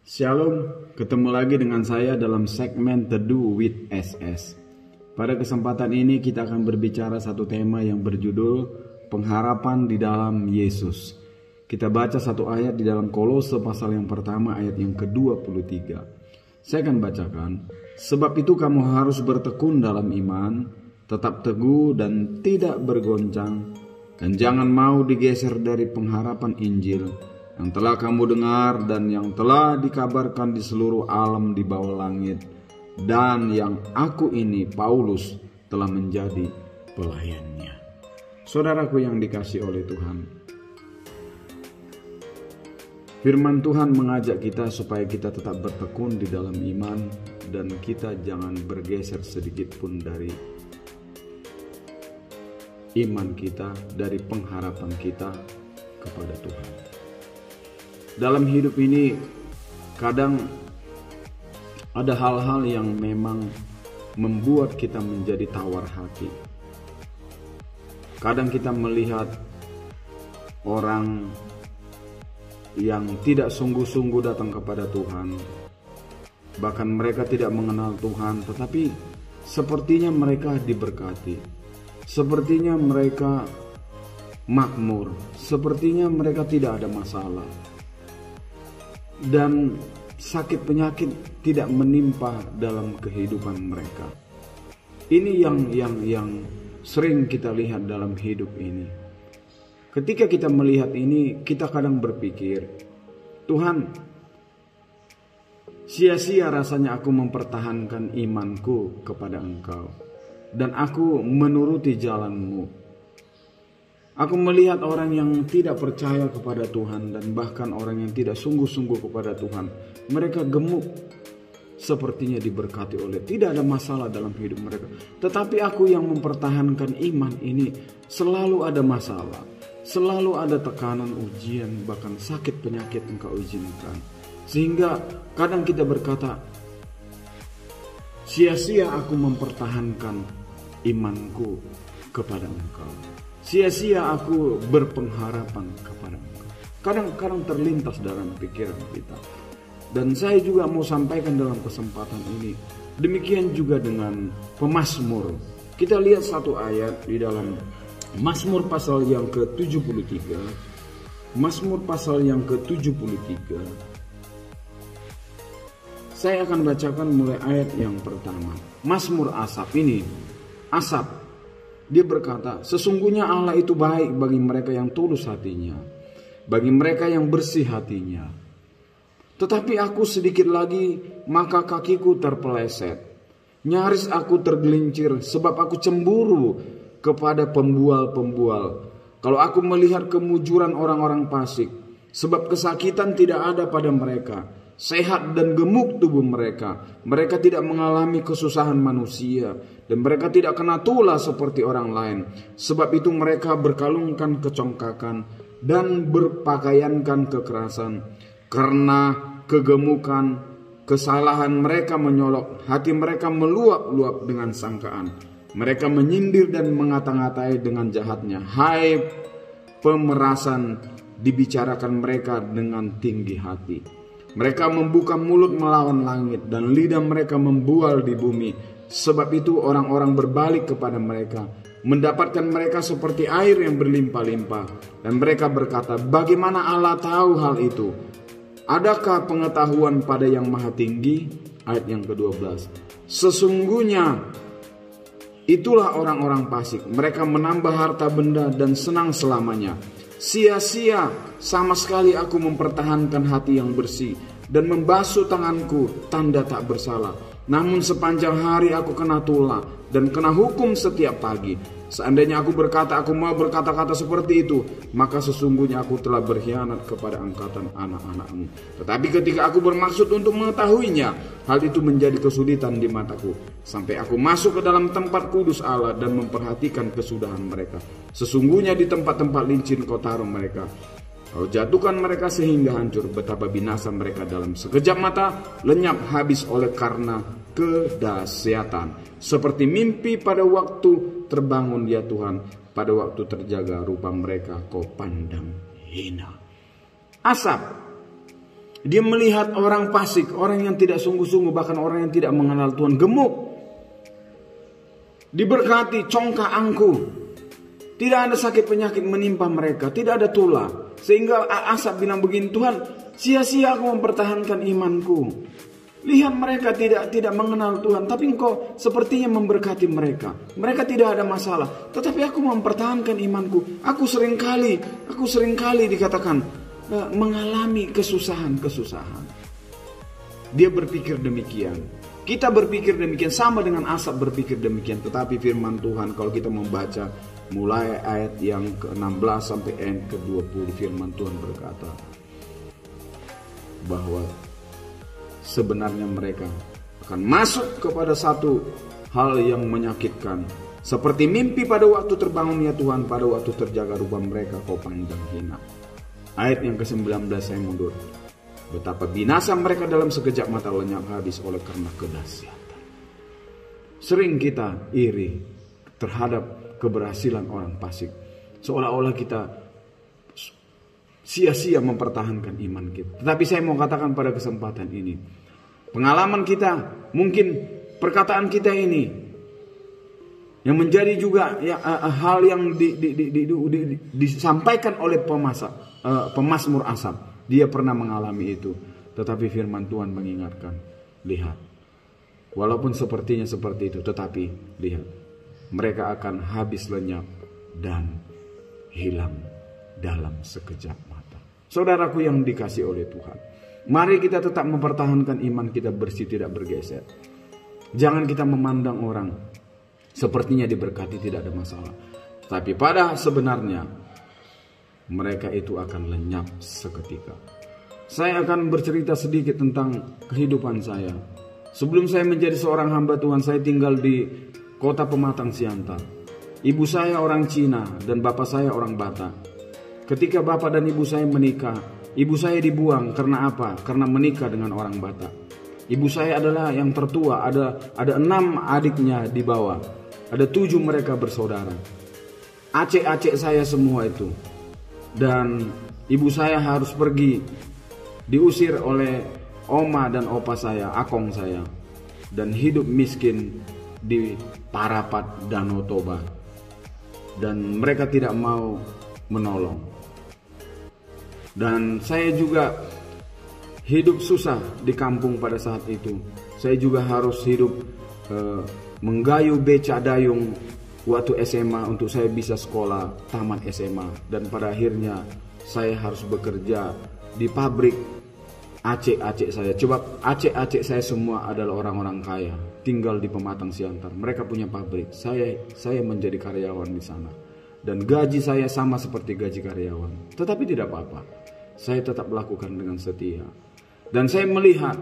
Shalom, ketemu lagi dengan saya dalam segmen Teduh with SS. Pada kesempatan ini kita akan berbicara satu tema yang berjudul pengharapan di dalam Yesus. Kita baca satu ayat di dalam Kolose pasal yang pertama ayat yang ke-23. Saya akan bacakan. Sebab itu kamu harus bertekun dalam iman, tetap teguh dan tidak bergoncang, dan jangan mau digeser dari pengharapan Injil yang telah kamu dengar dan yang telah dikabarkan di seluruh alam di bawah langit, dan yang aku ini, Paulus, telah menjadi pelayannya. Saudaraku yang dikasihi oleh Tuhan, firman Tuhan mengajak kita supaya kita tetap bertekun di dalam iman dan kita jangan bergeser sedikit pun dari iman kita, dari pengharapan kita kepada Tuhan. Dalam hidup ini kadang ada hal-hal yang memang membuat kita menjadi tawar hati. Kadang kita melihat orang yang tidak sungguh-sungguh datang kepada Tuhan, bahkan mereka tidak mengenal Tuhan, tetapi sepertinya mereka diberkati, sepertinya mereka makmur, sepertinya mereka tidak ada masalah, dan sakit penyakit tidak menimpa dalam kehidupan mereka. Ini yang sering kita lihat dalam hidup ini. Ketika kita melihat ini, kita kadang berpikir, Tuhan, sia-sia rasanya aku mempertahankan imanku kepada Engkau, dan aku menuruti jalan-Mu. Aku melihat orang yang tidak percaya kepada Tuhan dan bahkan orang yang tidak sungguh-sungguh kepada Tuhan. Mereka gemuk, sepertinya diberkati oleh, tidak ada masalah dalam hidup mereka. Tetapi aku yang mempertahankan iman ini selalu ada masalah, selalu ada tekanan, ujian, bahkan sakit penyakit Engkau izinkan. Sehingga kadang kita berkata, sia-sia aku mempertahankan imanku kepada Engkau. Sia-sia aku berpengharapan kepada Engkau. Kadang-kadang terlintas dalam pikiran kita. Dan saya juga mau sampaikan dalam kesempatan ini, demikian juga dengan pemazmur. Kita lihat satu ayat di dalam Mazmur pasal yang ke-73. Mazmur pasal yang ke-73. Saya akan bacakan mulai ayat yang pertama. Mazmur Asaf ini, Asaf, dia berkata, sesungguhnya Allah itu baik bagi mereka yang tulus hatinya, bagi mereka yang bersih hatinya. Tetapi aku sedikit lagi, maka kakiku terpeleset. Nyaris aku tergelincir, sebab aku cemburu kepada pembual-pembual. Kalau aku melihat kemujuran orang-orang fasik, sebab kesakitan tidak ada pada mereka. Sehat dan gemuk tubuh mereka. Mereka tidak mengalami kesusahan manusia, dan mereka tidak kena tulah seperti orang lain. Sebab itu mereka berkalungkan kecongkakan dan berpakaiankan kekerasan. Karena kegemukan, kesalahan mereka menyolok, hati mereka meluap-luap dengan sangkaan. Mereka menyindir dan mengata-ngatai dengan jahatnya. Hai pemerasan, dibicarakan mereka dengan tinggi hati. Mereka membuka mulut melawan langit dan lidah mereka membual di bumi. Sebab itu orang-orang berbalik kepada mereka, mendapatkan mereka seperti air yang berlimpah-limpah. Dan mereka berkata, bagaimana Allah tahu hal itu? Adakah pengetahuan pada yang maha tinggi? Ayat yang ke-12. Sesungguhnya itulah orang-orang fasik. Mereka menambah harta benda dan senang selamanya. Sia-sia sama sekali aku mempertahankan hati yang bersih dan membasuh tanganku tanda tak bersalah. Namun sepanjang hari aku kena tulah dan kena hukum setiap pagi. Seandainya aku berkata aku mau berkata-kata seperti itu, maka sesungguhnya aku telah berkhianat kepada angkatan anak-anakmu. Tetapi ketika aku bermaksud untuk mengetahuinya, hal itu menjadi kesulitan di mataku, sampai aku masuk ke dalam tempat kudus Allah dan memperhatikan kesudahan mereka. Sesungguhnya di tempat-tempat licin kau taruh mereka. Kau jatuhkan mereka sehingga hancur. Betapa binasa mereka dalam sekejap mata, lenyap habis oleh karena kedahsyatan. Seperti mimpi pada waktu terbangun ya Tuhan, pada waktu terjaga rupa mereka kau pandang hina. Asaf Dia melihat orang fasik, orang yang tidak sungguh-sungguh, bahkan orang yang tidak mengenal Tuhan, gemuk. Diberkati, congkak angkuh. Tidak ada sakit penyakit menimpa mereka, tidak ada tula. Sehingga Asap bilang begini, Tuhan, sia-sia aku mempertahankan imanku. Lihat mereka tidak mengenal Tuhan, tapi Engkau sepertinya memberkati mereka. Mereka tidak ada masalah, tetapi aku mempertahankan imanku. Aku seringkali dikatakan mengalami kesusahan. Dia berpikir demikian. Kita berpikir demikian, sama dengan Asap berpikir demikian. Tetapi firman Tuhan kalau kita membaca mulai ayat yang ke-16 sampai ayat ke-20, firman Tuhan berkata bahwa sebenarnya mereka akan masuk kepada satu hal yang menyakitkan. Seperti mimpi pada waktu terbangunnya Tuhan, pada waktu terjaga rupa mereka kau pandang hina. Ayat yang ke-19 saya mundur. Betapa binasa mereka dalam sekejap mata, lenyap habis oleh karena kedahsyatan. Sering kita iri terhadap keberhasilan orang fasik. Seolah-olah kita sia-sia mempertahankan iman kita. Tetapi saya mau katakan pada kesempatan ini, pengalaman kita, mungkin perkataan kita ini yang menjadi juga hal yang disampaikan oleh pemazmur Asap. Dia pernah mengalami itu. Tetapi firman Tuhan mengingatkan, lihat, walaupun sepertinya seperti itu, tetapi lihat, mereka akan habis lenyap dan hilang dalam sekejap mata. Saudaraku yang dikasih oleh Tuhan, mari kita tetap mempertahankan iman kita bersih, tidak bergeser. Jangan kita memandang orang sepertinya diberkati, tidak ada masalah. Tapi pada sebenarnya mereka itu akan lenyap seketika. Saya akan bercerita sedikit tentang kehidupan saya. Sebelum saya menjadi seorang hamba Tuhan, saya tinggal di kota Pematang Siantar. Ibu saya orang Cina dan bapak saya orang Batak. Ketika bapak dan ibu saya menikah, ibu saya dibuang karena apa? Karena menikah dengan orang Batak. Ibu saya adalah yang tertua, ada 6 adiknya di bawah. Ada 7 mereka bersaudara. Acek-acek saya semua itu. Dan ibu saya harus pergi, diusir oleh oma dan opa saya, akong saya, dan hidup miskin di Parapat Danau Toba. Dan mereka tidak mau menolong. Dan saya juga hidup susah di kampung pada saat itu. Saya juga harus hidup menggayuh beca dayung waktu SMA untuk saya bisa sekolah tamat SMA. Dan pada akhirnya saya harus bekerja di pabrik. Acek-acek saya, coba acek-acek saya semua adalah orang-orang kaya, tinggal di Pematang Siantar. Mereka punya pabrik, saya menjadi karyawan di sana. Dan gaji saya sama seperti gaji karyawan. Tetapi tidak apa-apa, saya tetap lakukan dengan setia. Dan saya melihat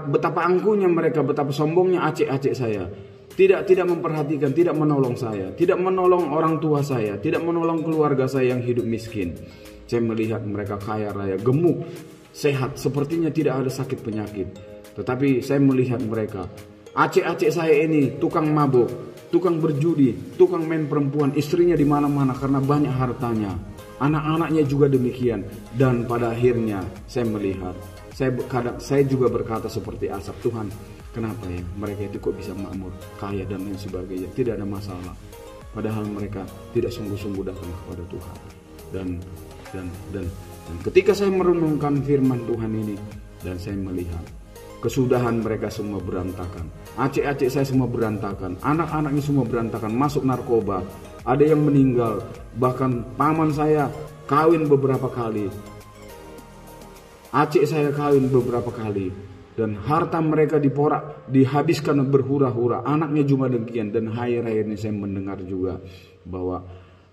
betapa angkuhnya mereka, betapa sombongnya acek-acek saya. Tidak memperhatikan, tidak menolong saya, tidak menolong orang tua saya, tidak menolong keluarga saya yang hidup miskin. Saya melihat mereka kaya raya, gemuk, sehat, sepertinya tidak ada sakit penyakit. Tetapi saya melihat mereka, acek-acek saya ini tukang mabuk, tukang berjudi, tukang main perempuan, istrinya di mana-mana karena banyak hartanya. Anak-anaknya juga demikian. Dan pada akhirnya saya melihat, saya juga berkata seperti Asap, Tuhan, kenapa ya mereka itu kok bisa makmur, kaya dan lain sebagainya, tidak ada masalah. Padahal mereka tidak sungguh-sungguh datang kepada Tuhan. Dan ketika saya merenungkan firman Tuhan ini, dan saya melihat kesudahan mereka semua berantakan. Acek-acek saya semua berantakan, anak-anaknya semua berantakan, masuk narkoba, ada yang meninggal, bahkan paman saya kawin beberapa kali. Acek saya kawin beberapa kali. Dan harta mereka dihabiskan berhura-hura. Anaknya cuma demikian. Dan akhir-akhir ini saya mendengar juga bahwa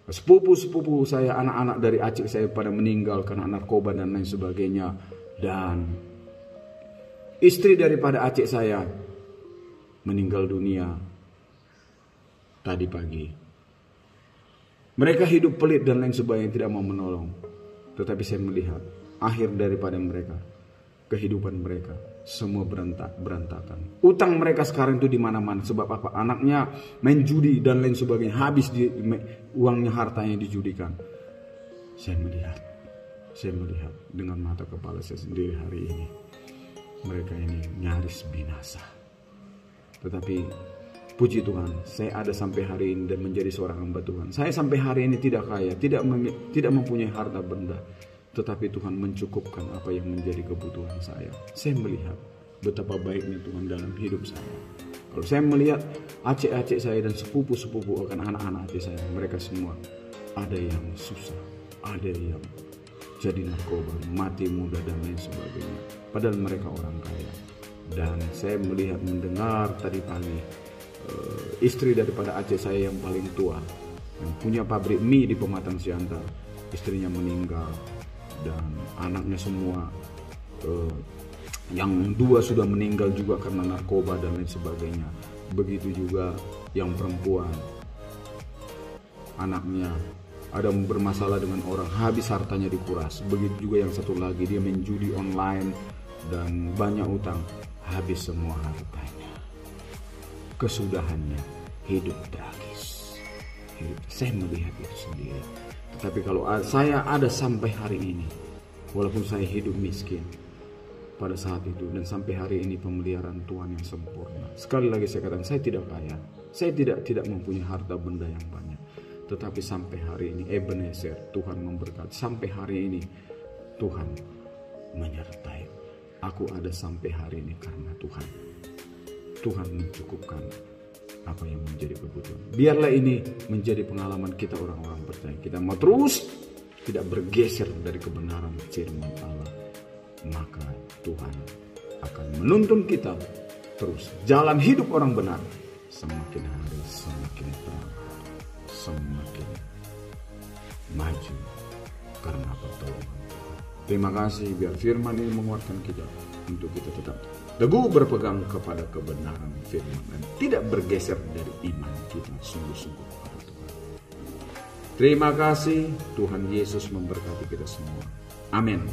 sepupu-sepupu saya, anak-anak dari acek saya pada meninggal karena narkoba dan lain sebagainya. Dan istri daripada acek saya meninggal dunia tadi pagi. Mereka hidup pelit dan lain sebagainya, tidak mau menolong. Tetapi saya melihat akhir daripada mereka, kehidupan mereka semua berantakan. Utang mereka sekarang itu di mana-mana. Sebab apa? Anaknya main judi dan lain sebagainya, habis uangnya, hartanya dijudikan. Saya melihat Saya melihat dengan mata kepala saya sendiri hari ini, mereka ini nyaris binasa. Tetapi puji Tuhan, saya ada sampai hari ini dan menjadi seorang hamba Tuhan. Saya sampai hari ini tidak kaya, tidak mempunyai harta benda, tetapi Tuhan mencukupkan apa yang menjadi kebutuhan saya. Saya melihat betapa baiknya Tuhan dalam hidup saya. Kalau saya melihat acek-acek saya dan sepupu-sepupu akan anak-anak acek saya, mereka semua ada yang susah, ada yang jadi narkoba, mati muda dan lain sebagainya. Padahal mereka orang kaya. Dan saya melihat mendengar tadi pagi istri daripada aceh saya yang paling tua, yang punya pabrik mie di Pematang Siantar, istrinya meninggal dan anaknya semua yang 2 sudah meninggal juga karena narkoba dan lain sebagainya. Begitu juga yang perempuan, anaknya ada bermasalah dengan orang, habis hartanya dikuras. Begitu juga yang satu lagi, dia main judi online dan banyak utang, habis semua hartanya. Kesudahannya hidup tragis. Saya melihat itu sendiri. Tetapi kalau saya ada sampai hari ini, walaupun saya hidup miskin pada saat itu, dan sampai hari ini pemeliharaan Tuhan yang sempurna. Sekali lagi saya katakan, saya tidak kaya, saya tidak mempunyai harta benda yang banyak. Tetapi sampai hari ini Ebenezer, Tuhan memberkati. Sampai hari ini Tuhan menyertai. Aku ada sampai hari ini karena Tuhan mencukupkan apa yang menjadi kebutuhan. Biarlah ini menjadi pengalaman kita orang-orang percaya. Kita mau terus tidak bergeser dari kebenaran firman Allah, maka Tuhan akan menuntun kita terus jalan hidup orang benar. Semakin hari semakin terang, semakin maju karena pertolongan Tuhan. Terima kasih, biar firman ini menguatkan kita untuk kita tetap teguh berpegang kepada kebenaran firman dan tidak bergeser dari iman kita sungguh-sungguh kepada Tuhan. Terima kasih, Tuhan Yesus memberkati kita semua. Amin.